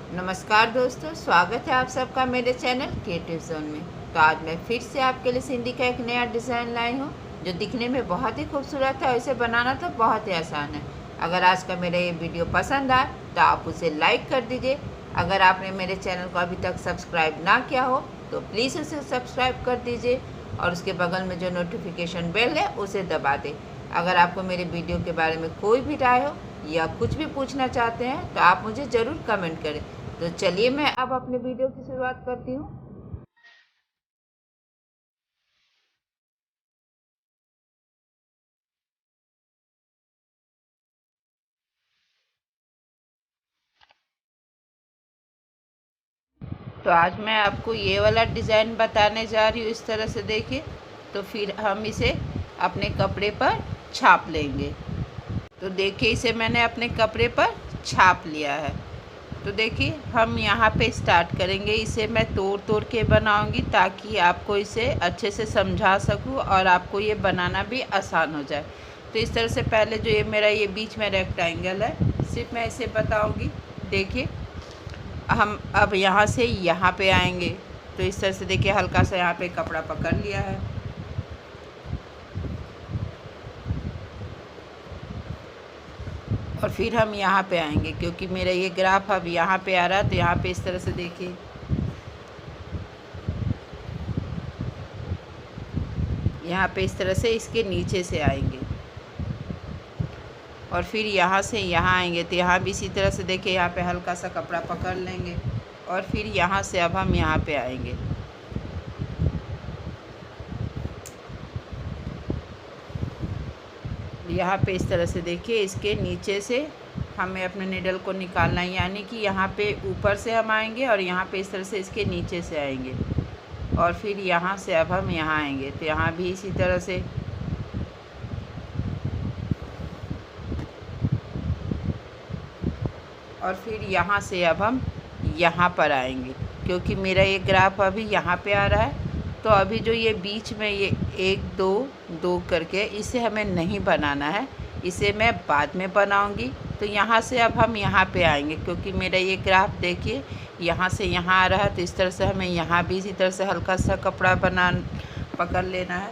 नमस्कार दोस्तों, स्वागत है आप सबका मेरे चैनल क्रिएटिव जोन में। तो आज मैं फिर से आपके लिए सिंधी का एक नया डिज़ाइन लाई हूँ जो दिखने में बहुत ही खूबसूरत है और इसे बनाना तो बहुत ही आसान है। अगर आज का मेरा ये वीडियो पसंद आए तो आप उसे लाइक कर दीजिए। अगर आपने मेरे चैनल को अभी तक सब्सक्राइब ना किया हो तो प्लीज़ उसे सब्सक्राइब कर दीजिए और उसके बगल में जो नोटिफिकेशन बेल है उसे दबा दें। अगर आपको मेरे वीडियो के बारे में कोई भी राय हो या कुछ भी पूछना चाहते हैं तो आप मुझे ज़रूर कमेंट करें। तो चलिए मैं अब अपने वीडियो की शुरुआत करती हूँ। तो आज मैं आपको ये वाला डिज़ाइन बताने जा रही हूँ। इस तरह से देखिए, तो फिर हम इसे अपने कपड़े पर छाप लेंगे। तो देखिए, इसे मैंने अपने कपड़े पर छाप लिया है। तो देखिए, हम यहाँ पे स्टार्ट करेंगे। इसे मैं तोड़ तोड़ के बनाऊंगी ताकि आपको इसे अच्छे से समझा सकूँ और आपको ये बनाना भी आसान हो जाए। तो इस तरह से पहले जो ये मेरा ये बीच में रेक्टेंगल है, सिर्फ मैं इसे बताऊंगी। देखिए, हम अब यहाँ से यहाँ पे आएंगे। तो इस तरह से देखिए, हल्का सा यहाँ पे कपड़ा पकड़ लिया है। और फिर हम यहाँ पे आएंगे क्योंकि मेरा ये ग्राफ अब यहाँ पे आ रहा है। तो यहाँ पे इस तरह से देखिए, यहाँ पे इस तरह से इसके नीचे से आएंगे और फिर यहाँ से यहाँ आएंगे। तो यहाँ भी इसी तरह से देखिए, यहाँ पे हल्का सा कपड़ा पकड़ लेंगे और फिर यहाँ से अब हम यहाँ पे आएंगे। यहाँ पे इस तरह से देखिए, इसके नीचे से हमें अपने नीडल को निकालना है, यानी कि यहाँ पे ऊपर से हम आएंगे और यहाँ पे इस तरह से इसके नीचे से आएंगे और फिर यहाँ से अब हम यहाँ आएंगे। तो यहाँ भी इसी तरह से और फिर यहाँ से अब हम यहाँ पर आएंगे क्योंकि मेरा ये ग्राफ अभी यहाँ पे आ रहा है। तो अभी जो ये बीच में ये 1 2 2 करके इसे हमें नहीं बनाना है, इसे मैं बाद में बनाऊंगी। तो यहाँ से अब हम यहाँ पे आएंगे क्योंकि मेरा ये ग्राफ देखिए यहाँ से यहाँ आ रहा है। तो इस तरह से हमें यहाँ भी इसी तरह से हल्का सा कपड़ा पकड़ लेना है।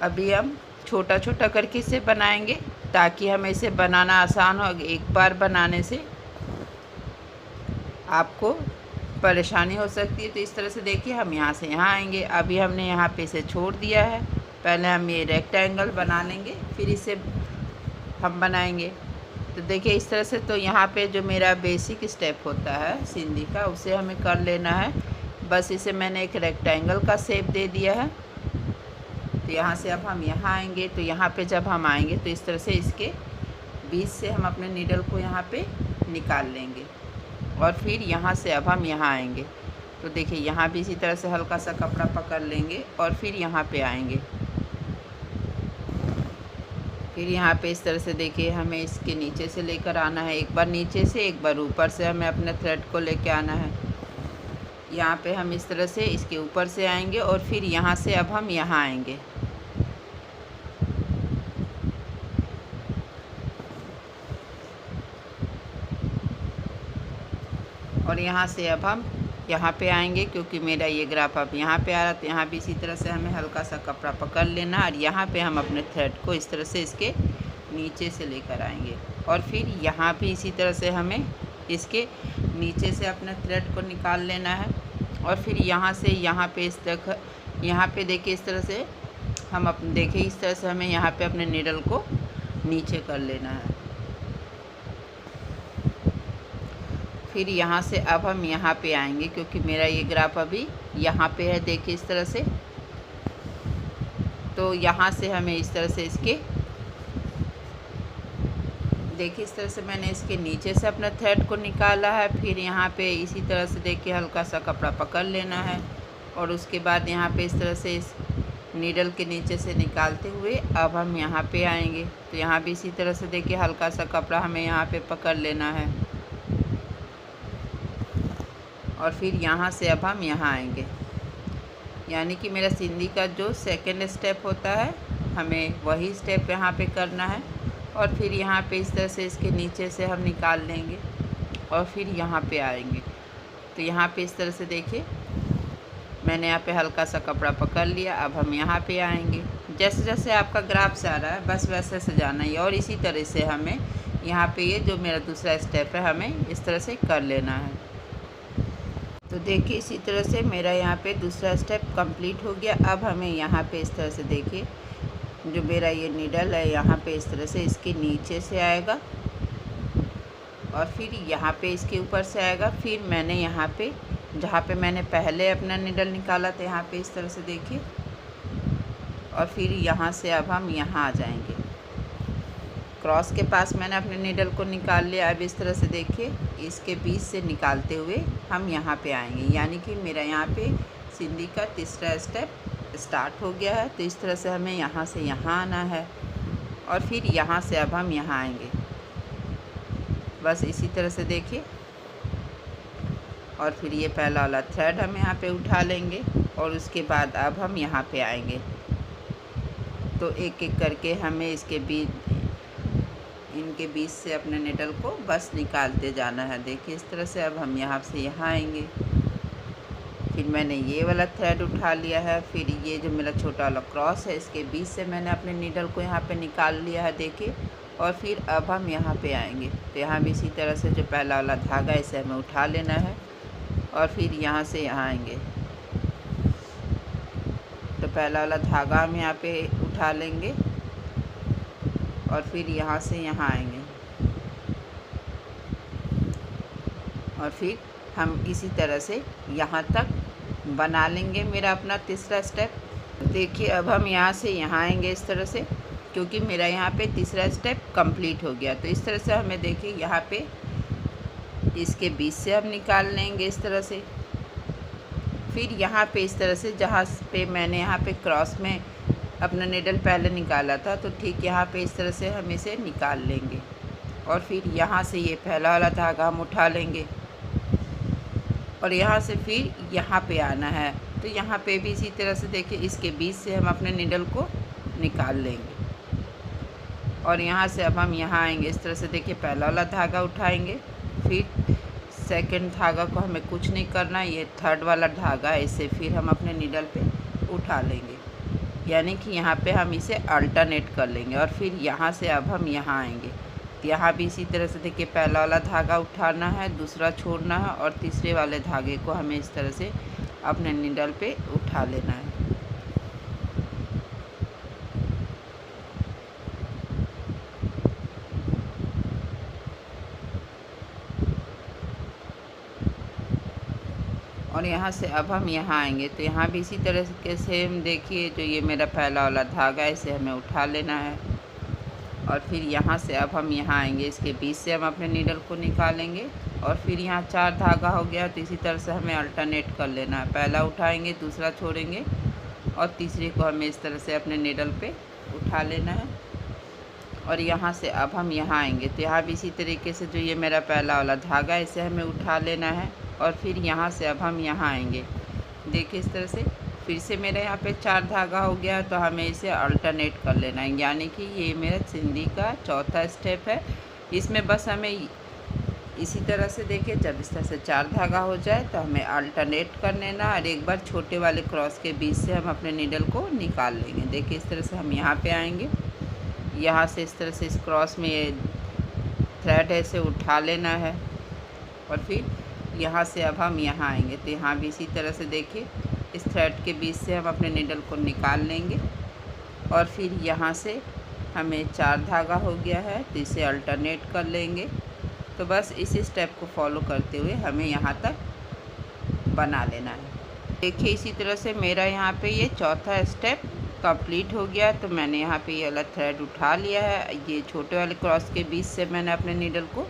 अभी हम छोटा छोटा करके इसे बनाएंगे ताकि हमें इसे बनाना आसान हो। एक बार बनाने से आपको परेशानी हो सकती है। तो इस तरह से देखिए, हम यहाँ से यहाँ आएंगे। अभी हमने यहाँ पे इसे छोड़ दिया है। पहले हम ये रेक्टेंगल बना लेंगे, फिर इसे हम बनाएंगे। तो देखिए इस तरह से, तो यहाँ पे जो मेरा बेसिक स्टेप होता है सिंधी का, उसे हमें कर लेना है। बस इसे मैंने एक रेक्टेंगल का शेप दे दिया है। तो यहाँ से अब हम यहाँ आएंगे। तो यहाँ पे जब हम आएंगे तो इस तरह से इसके बीच से हम अपने नीडल को यहाँ पे निकाल लेंगे और फिर यहाँ से अब हम यहाँ आएंगे। तो देखिए, यहाँ भी इसी तरह से हल्का सा कपड़ा पकड़ लेंगे और फिर यहाँ पे आएंगे। फिर यहाँ पे इस तरह से देखिए, हमें इसके नीचे से लेकर आना है। एक बार नीचे से, एक बार ऊपर से हमें अपने थ्रेड को लेकर आना है। यहाँ पे हम इस तरह से इसके ऊपर से आएंगे और फिर यहाँ से अब हम यहाँ आएंगे। और यहाँ से अब हम यहाँ पे आएंगे क्योंकि मेरा ये ग्राफ अब यहाँ पे आ रहा। तो यहाँ भी इसी तरह से हमें हल्का सा कपड़ा पकड़ लेना और यहाँ पे हम अपने थ्रेड को इस तरह से इसके नीचे से लेकर आएंगे और फिर यहाँ भी इसी तरह से हमें इसके नीचे से अपने थ्रेड को निकाल लेना है और फिर यहाँ से यहाँ पे इस तक, यहाँ पे देखिए इस तरह से हम अपने देखिए इस तरह से हमें यहाँ पे अपने नीडल को नीचे कर लेना है। फिर यहाँ से अब हम यहाँ पे आएंगे क्योंकि मेरा ये ग्राफ अभी यहाँ पे है। देखिए इस तरह से, तो यहाँ से हमें इस तरह से इसके देखिए इस तरह से मैंने इसके नीचे से अपना थ्रेड को निकाला है। फिर यहाँ पे इसी तरह से देखिए हल्का सा कपड़ा पकड़ लेना है और उसके बाद यहाँ पे इस तरह से इस नीडल के नीचे से निकालते हुए अब हम यहाँ पे आएंगे। तो यहाँ भी इसी तरह से देखिए हल्का सा कपड़ा हमें यहाँ पे पकड़ लेना है और फिर यहाँ से अब हम यहाँ आएंगे। यानी कि मेरा सिंधी का जो सेकंड स्टेप होता है, हमें वही स्टेप यहाँ पे करना है और फिर यहाँ पे इस तरह से इसके नीचे से हम निकाल लेंगे और फिर यहाँ पे आएंगे। तो यहाँ पे इस तरह से देखिए मैंने यहाँ पे हल्का सा कपड़ा पकड़ लिया। अब हम यहाँ पे आएंगे, जैसे जैसे आपका ग्राफ से आ रहा है बस वैसे से जाना है। और इसी तरह से हमें यहाँ पे ये जो मेरा दूसरा स्टेप है हमें इस तरह से कर लेना है। तो देखिए इसी तरह से मेरा यहाँ पे दूसरा स्टेप कंप्लीट हो गया। अब हमें यहाँ पे इस तरह से देखिए जो मेरा ये नीडल है यहाँ पे इस तरह से इसके नीचे से आएगा और फिर यहाँ पे इसके ऊपर से आएगा। फिर मैंने यहाँ पे जहाँ पे मैंने पहले अपना नीडल निकाला था यहाँ पे इस तरह से देखिए, और फिर यहाँ से अब हम यहाँ आ जाएंगे। क्रॉस के पास मैंने अपने नीडल को निकाल लिया। अब इस तरह से देखिए इसके बीच से निकालते हुए हम यहाँ पे आएंगे, यानी कि मेरा यहाँ पे सिंधी का तीसरा स्टेप स्टार्ट हो गया है। तो इस तरह से हमें यहाँ से यहाँ आना है और फिर यहाँ से अब हम यहाँ आएंगे। बस इसी तरह से देखिए, और फिर ये पहला वाला थ्रेड हम यहाँ पे उठा लेंगे और उसके बाद अब हम यहाँ पे आएंगे। तो एक एक करके हमें इनके बीच से अपने नीडल को बस निकालते जाना है। देखिए इस तरह से अब हम यहाँ से यहाँ आएंगे। फिर मैंने ये वाला थ्रेड उठा लिया है। फिर ये जो मेरा छोटा वाला क्रॉस है इसके बीच से मैंने अपने नीडल को यहाँ पे निकाल लिया है देखिए। और फिर अब हम यहाँ पे आएंगे। तो यहाँ भी इसी तरह से जो पहला वाला धागा है इसे हमें उठा लेना है और फिर यहाँ से यहाँ आएंगे। तो पहला वाला धागा हम यहाँ पे उठा लेंगे और फिर यहाँ से यहाँ आएंगे और फिर हम इसी तरह से यहाँ तक बना लेंगे मेरा अपना तीसरा स्टेप। देखिए अब हम यहाँ से यहाँ आएंगे इस तरह से, क्योंकि मेरा यहाँ पे तीसरा स्टेप कंप्लीट हो गया। तो इस तरह से हमें देखिए यहाँ पे इसके बीच से हम निकाल लेंगे इस तरह से। फिर यहाँ पे इस तरह से जहाँ पे मैंने यहाँ पे क्रॉस में अपना नीडल पहले निकाला था, तो ठीक यहाँ पे इस तरह से हम इसे निकाल लेंगे और फिर यहाँ से ये पहला वाला धागा हम उठा लेंगे और यहाँ से फिर यहाँ पे आना है। तो यहाँ पे भी इसी तरह से देखिए इसके बीच से हम अपने नीडल को निकाल लेंगे और यहाँ से अब हम यहाँ आएंगे। इस तरह से देखिए पहला वाला धागा उठाएंगे, फिर सेकंड धागा को हमें कुछ नहीं करना, ये थर्ड वाला धागा है इसे फिर हम अपने नीडल पे उठा लेंगे, यानी कि यहाँ पे हम इसे अल्टरनेट कर लेंगे और फिर यहाँ से अब हम यहाँ आएंगे। तो यहाँ भी इसी तरह से देखिए पहला वाला धागा उठाना है, दूसरा छोड़ना है और तीसरे वाले धागे को हमें इस तरह से अपने नीडल पे उठा लेना है। और यहाँ से अब हम यहाँ आएंगे। तो यहाँ भी इसी तरह के सेम देखिए जो ये मेरा पहला वाला धागा है इसे हमें उठा लेना है और फिर यहाँ से अब हम यहाँ आएंगे। इसके बीच से हम अपने नीडल को निकालेंगे और फिर यहाँ 4 धागा हो गया। तो इसी तरह से हमें अल्टरनेट कर लेना है, पहला उठाएंगे, दूसरा छोड़ेंगे और तीसरे को हमें इस तरह से अपने नीडल पे उठा लेना है और यहाँ से अब हम यहाँ आएंगे। तो यहाँ भी इसी तरीके से जो ये मेरा पहला वाला धागा है इसे हमें उठा लेना है और फिर यहाँ से अब हम यहाँ आएंगे। देखिए इस तरह से फिर से मेरे यहाँ पे 4 धागा हो गया, तो हमें इसे अल्टरनेट कर लेना है, यानी कि ये मेरा सिंधी का चौथा स्टेप है। इसमें बस हमें इसी तरह से देखिए जब इस तरह से 4 धागा हो जाए तो हमें अल्टरनेट कर लेना और एक बार छोटे वाले क्रॉस के बीच से हम अपने नीडल को निकाल लेंगे। देखिए इस तरह से हम यहाँ पे आएंगे, यहाँ से इस तरह से इस क्रॉस में ये थ्रेड है इसे उठा लेना है और फिर यहाँ से अब हम यहाँ आएंगे। तो यहाँ भी इसी तरह से देखिए इस थ्रेड के बीच से हम अपने नीडल को निकाल लेंगे और फिर यहाँ से हमें 4 धागा हो गया है तो इसे अल्टरनेट कर लेंगे। तो बस इसी स्टेप को फॉलो करते हुए हमें यहाँ तक बना लेना है। देखिए इसी तरह से मेरा यहाँ पे ये चौथा स्टेप कंप्लीट हो गया। तो मैंने यहाँ पे ये वाला थ्रेड उठा लिया है, ये छोटे वाले क्रॉस के बीच से मैंने अपने नीडल को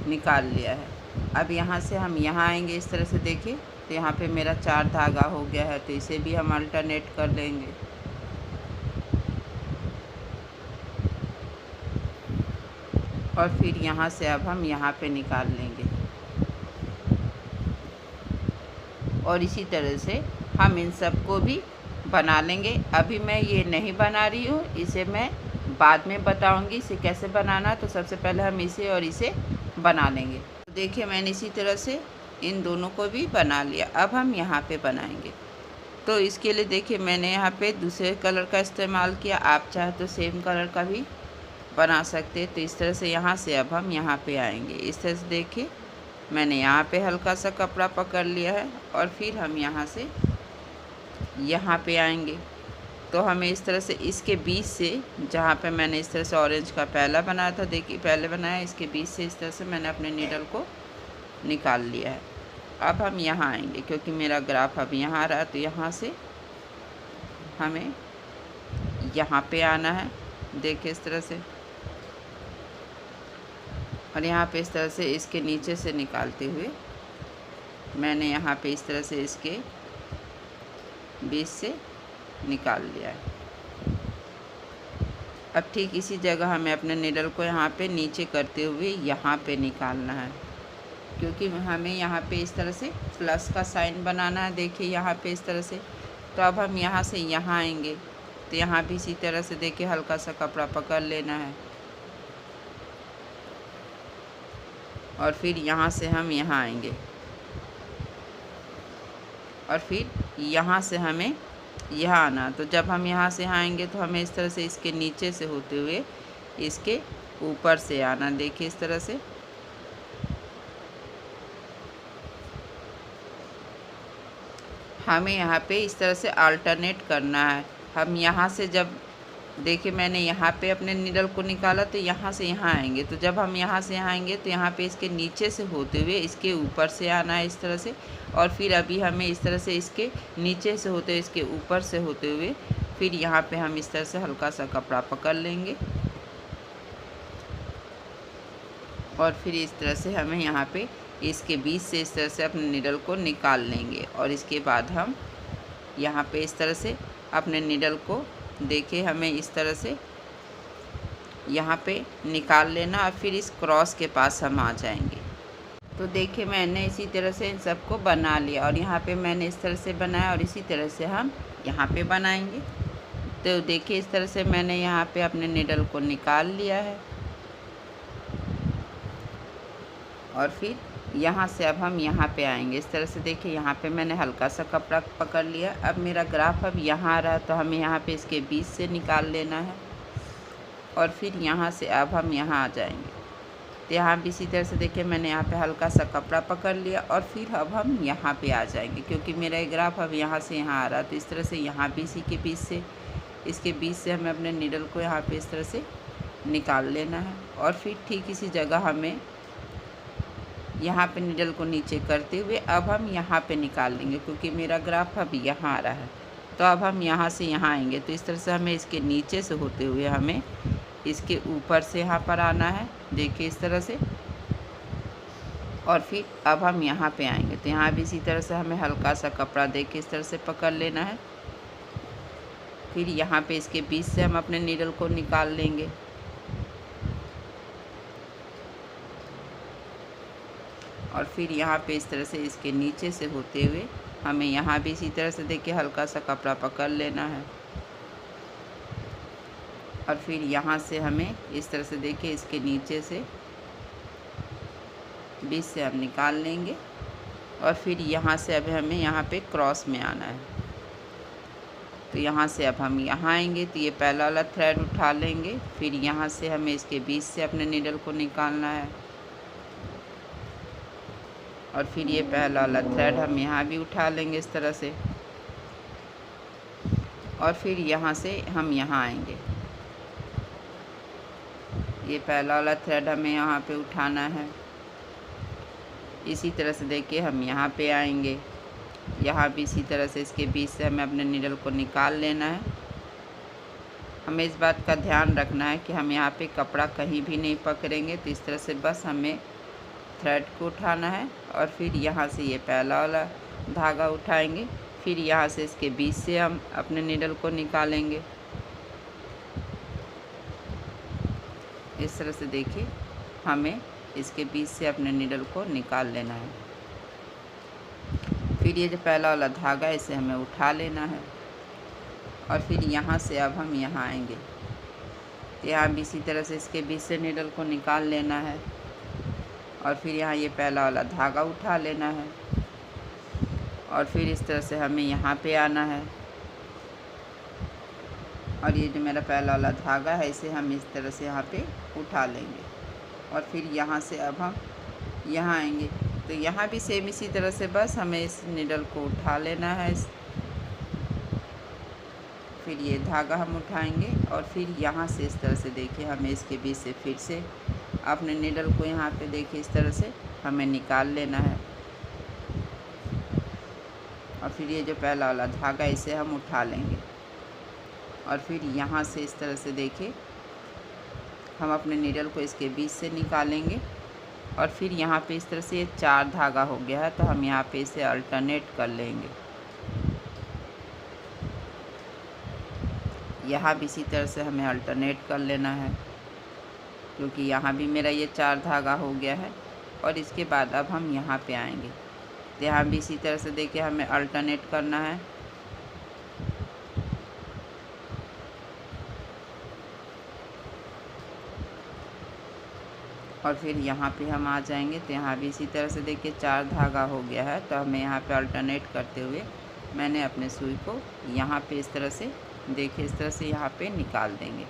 निकाल लिया है। अब यहाँ से हम यहाँ आएंगे इस तरह से देखिए, तो यहाँ पे मेरा 4 धागा हो गया है तो इसे भी हम अल्टरनेट कर लेंगे। और फिर यहाँ से अब हम यहाँ पे निकाल लेंगे और इसी तरह से हम इन सब को भी बना लेंगे। अभी मैं ये नहीं बना रही हूँ, इसे मैं बाद में बताऊँगी इसे कैसे बनाना। तो सबसे पहले हम इसे और इसे बना लेंगे। देखिए मैंने इसी तरह से इन दोनों को भी बना लिया। अब हम यहाँ पे बनाएंगे। तो इसके लिए देखिए मैंने यहाँ पे दूसरे कलर का इस्तेमाल किया। आप चाहे तो सेम कलर का भी बना सकते। तो इस तरह से यहाँ से अब हम यहाँ पे आएंगे। इस तरह से देखिए मैंने यहाँ पे हल्का सा कपड़ा पकड़ लिया है और फिर हम यहाँ से यहाँ पे आएंगे। तो हमें इस तरह से इसके बीच से, जहाँ पे मैंने इस तरह से ऑरेंज का पहला बनाया था, देखिए पहले बनाया, इसके बीच से इस तरह से मैंने अपने नीडल को निकाल लिया है। अब हम यहाँ आएंगे क्योंकि मेरा ग्राफ अब यहाँ आ रहा है। तो यहाँ से हमें यहाँ पे आना है, देखिए इस तरह से, और यहाँ पे इस तरह से इसके नीचे से निकालते हुए मैंने यहाँ पे इस तरह से इसके बीच से निकाल लिया है। अब ठीक इसी जगह हमें अपने निडल को यहाँ पे नीचे करते हुए यहाँ पे निकालना है, क्योंकि हमें यहाँ पे इस तरह से प्लस का साइन बनाना है। देखिए यहाँ पे इस तरह से। तो अब हम यहाँ से यहाँ आएंगे। तो यहाँ भी इसी तरह से देखिए हल्का सा कपड़ा पकड़ लेना है और फिर यहाँ से हम यहाँ आएंगे और फिर यहाँ से हमें यहाँ आना। तो जब हम यहाँ से आएंगे तो हमें इस तरह से इसके नीचे से होते हुए इसके ऊपर से आना। देखिए इस तरह से। हमें यहाँ पे इस तरह से अल्टरनेट करना है। हम यहाँ से जब, देखिए मैंने यहाँ पे अपने निडल को निकाला तो यहाँ से यहाँ आएंगे। तो जब हम यहाँ से यहाँ आएंगे तो यहाँ पे इसके नीचे से होते हुए इसके ऊपर से आना है इस तरह से। और फिर अभी हमें इस तरह से इसके नीचे से होते हुए इसके ऊपर से होते हुए फिर यहाँ पे हम इस तरह से हल्का सा कपड़ा पकड़ लेंगे और फिर इस तरह से हमें यहाँ पे इसके बीच से इस तरह से अपने निडल को निकाल लेंगे। और इसके बाद हम यहाँ पे इस तरह से अपने निडल को, देखिए हमें इस तरह से यहाँ पे निकाल लेना और फिर इस क्रॉस के पास हम आ जाएंगे। तो देखिए मैंने इसी तरह से इन सबको बना लिया और यहाँ पे मैंने इस तरह से बनाया और इसी तरह से हम यहाँ पे बनाएंगे। तो देखिए इस तरह से मैंने यहाँ पे अपने निडल को निकाल लिया है और फिर यहाँ से अब हम यहाँ पे आएंगे। इस तरह से देखिए यहाँ पे मैंने हल्का सा कपड़ा पकड़ लिया। अब मेरा ग्राफ अब यहाँ आ रहा है तो हमें यहाँ पे इसके बीच से निकाल लेना है और फिर यहाँ से अब हम यहाँ आ जाएंगे। तो यहाँ भी इसी तरह से देखिए मैंने यहाँ पे हल्का सा कपड़ा पकड़ लिया और फिर अब हम यहाँ पे आ जाएंगे, क्योंकि मेरा ग्राफ अब यहाँ से यहाँ आ रहा है। तो इस तरह से यहाँ भी इसी के बीच से, इसके बीच से हमें अपने निडल को यहाँ पे इस तरह से निकाल लेना है और फिर ठीक इसी जगह हमें यहाँ पे निडल को नीचे करते हुए अब हम यहाँ पे निकाल लेंगे, क्योंकि मेरा ग्राफ अब यहाँ आ रहा है। तो अब हम यहाँ से यहाँ आएंगे। तो इस तरह से हमें इसके नीचे से होते हुए हमें इसके ऊपर से यहाँ पर आना है, देखिए इस तरह से। और फिर अब हम यहाँ पे आएंगे। तो यहाँ भी इसी तरह से हमें हल्का सा कपड़ा देके इस तरह से पकड़ लेना है। फिर यहाँ पे इसके बीच से हम अपने नीडल को निकाल लेंगे और फिर यहाँ पे इस तरह से इसके नीचे से होते हुए हमें यहाँ भी इसी तरह से देखिए हल्का सा कपड़ा पकड़ लेना है और फिर यहाँ से हमें इस तरह से देखिए इसके नीचे से बीच से हम निकाल लेंगे और फिर यहाँ से अब हमें यहाँ पे क्रॉस में आना है। तो यहाँ से अब हम यहाँ आएंगे तो ये पहला वाला थ्रेड उठा लेंगे, फिर यहाँ से हमें इसके बीच से अपने नीडल को निकालना है और फिर ये पहला वाला थ्रेड हम यहाँ भी उठा लेंगे इस तरह से और फिर यहाँ से हम यहाँ आएंगे। ये पहला वाला थ्रेड हमें यहाँ पे उठाना है। इसी तरह से देखिए हम यहाँ पे आएंगे, यहाँ भी इसी तरह से इसके बीच से हमें अपने नीडल को निकाल लेना है। हमें इस बात का ध्यान रखना है कि हम यहाँ पे कपड़ा कहीं भी नहीं पकड़ेंगे। तो इस तरह से बस हमें थ्रेड को उठाना है और फिर यहाँ से ये पहला वाला धागा उठाएंगे, फिर यहाँ से इसके बीच से हम अपने नीडल को निकालेंगे। इस तरह से देखिए हमें इसके बीच से अपने नीडल को निकाल लेना है। फिर ये जो पहला वाला धागा है इसे हमें उठा लेना है और फिर यहाँ से अब हम यहाँ आएंगे। यहाँ भी इसी तरह से इसके बीच से नीडल को निकाल लेना है और फिर यहाँ ये पहला वाला धागा उठा लेना है और फिर इस तरह से हमें यहाँ पे आना है और ये जो मेरा पहला वाला धागा है इसे हम इस तरह से यहाँ पे उठा लेंगे और फिर यहाँ से अब हम यहाँ आएंगे। तो यहाँ भी सेम इसी तरह से बस हमें इस निडल को उठा लेना है। फिर ये धागा हम उठाएंगे और फिर यहाँ से इस तरह से देखिए हमें इसके बीच से फिर से अपने निडल को यहाँ पे देखिए इस तरह से हमें निकाल लेना है और फिर ये जो पहला वाला धागा इसे हम उठा लेंगे और फिर यहाँ से इस तरह से देखिए हम अपने निडल को इसके बीच से निकालेंगे और फिर यहाँ पे इस तरह से ये 4 धागा हो गया है तो हम यहाँ पे इसे अल्टरनेट कर लेंगे। यहाँ भी इसी तरह से हमें अल्टरनेट कर लेना है क्योंकि यहाँ भी मेरा ये 4 धागा हो गया है और इसके बाद अब हम यहाँ पे आएंगे तो यहाँ भी इसी तरह से देखिए हमें अल्टरनेट करना है और फिर यहाँ पे हम आ जाएंगे तो यहाँ भी इसी तरह से देखिए 4 धागा हो गया है तो हमें यहाँ पे अल्टरनेट करते हुए मैंने अपने सुई को यहाँ पे इस तरह से देखिए इस तरह से यहाँ पे निकाल देंगे।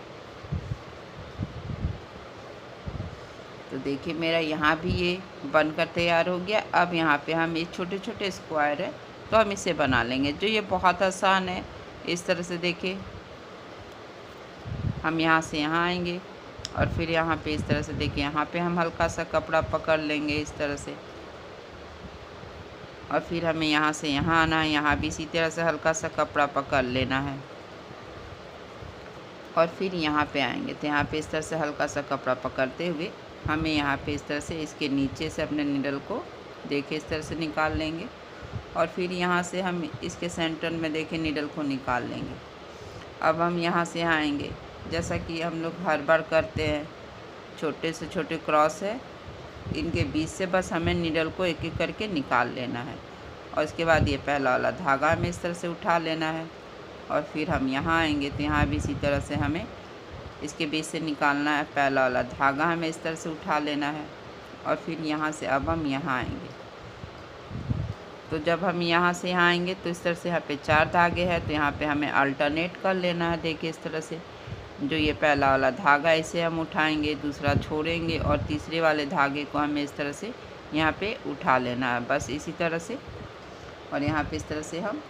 तो देखिए मेरा यहाँ भी ये बनकर तैयार हो गया। अब यहाँ पे हम ये छोटे छोटे स्क्वायर है तो हम इसे बना लेंगे जो ये बहुत आसान है। इस तरह से देखिए हम यहाँ से यहाँ आएंगे और फिर यहाँ पे इस तरह से देखिए यहाँ पे हम हल्का सा कपड़ा पकड़ लेंगे इस तरह से और फिर हमें यहाँ से यहाँ आना है। यहाँ भी इसी तरह से हल्का सा कपड़ा पकड़ लेना है और फिर यहाँ पे आएंगे तो यहाँ पे इस तरह से हल्का सा कपड़ा पकड़ते हुए हमें यहाँ पे इस तरह से इसके नीचे से अपने निडल को देखिए इस तरह से निकाल लेंगे और फिर यहाँ से हम इसके सेंटर में देखिए निडल को निकाल लेंगे। अब हम यहाँ से यहाँ आएंगे जैसा कि हम लोग हर बार करते हैं, छोटे से छोटे क्रॉस है इनके बीच से बस हमें निडल को एक एक करके निकाल लेना है और इसके बाद ये पहला वाला धागा हमें इस तरह से उठा लेना है और फिर हम यहाँ आएंगे तो यहाँ भी इसी तरह से हमें इसके बीच से निकालना है। पहला वाला धागा हमें इस तरह से उठा लेना है और फिर यहाँ से अब हम यहाँ आएंगे। तो जब हम यहाँ से यहाँ आएंगे तो इस तरह से यहाँ पे 4 धागे हैं तो यहाँ पे हमें अल्टरनेट कर लेना है। देखिए इस तरह से जो ये पहला वाला धागा इसे हम उठाएंगे, दूसरा छोड़ेंगे और तीसरे वाले धागे को हमें इस तरह से यहाँ पे उठा लेना है बस इसी तरह से और यहाँ पे इस तरह से हम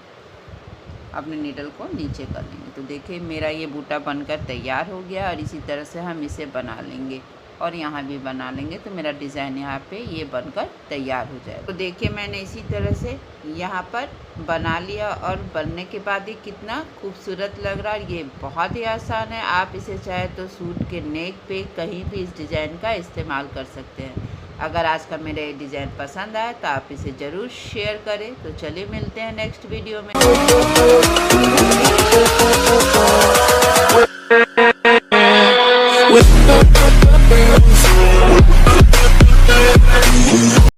अपने नीडल को नीचे कर लेंगे। तो देखिए मेरा ये बूटा बनकर तैयार हो गया और इसी तरह से हम इसे बना लेंगे और यहाँ भी बना लेंगे तो मेरा डिज़ाइन यहाँ पे ये बनकर तैयार हो जाएगा। तो देखिए मैंने इसी तरह से यहाँ पर बना लिया और बनने के बाद ये कितना खूबसूरत लग रहा है। ये बहुत ही आसान है, आप इसे चाहे तो सूट के नेक पे कहीं भी इस डिज़ाइन का इस्तेमाल कर सकते हैं। अगर आज का मेरा ये डिज़ाइन पसंद आए तो आप इसे ज़रूर शेयर करें। तो चलिए मिलते हैं नेक्स्ट वीडियो में।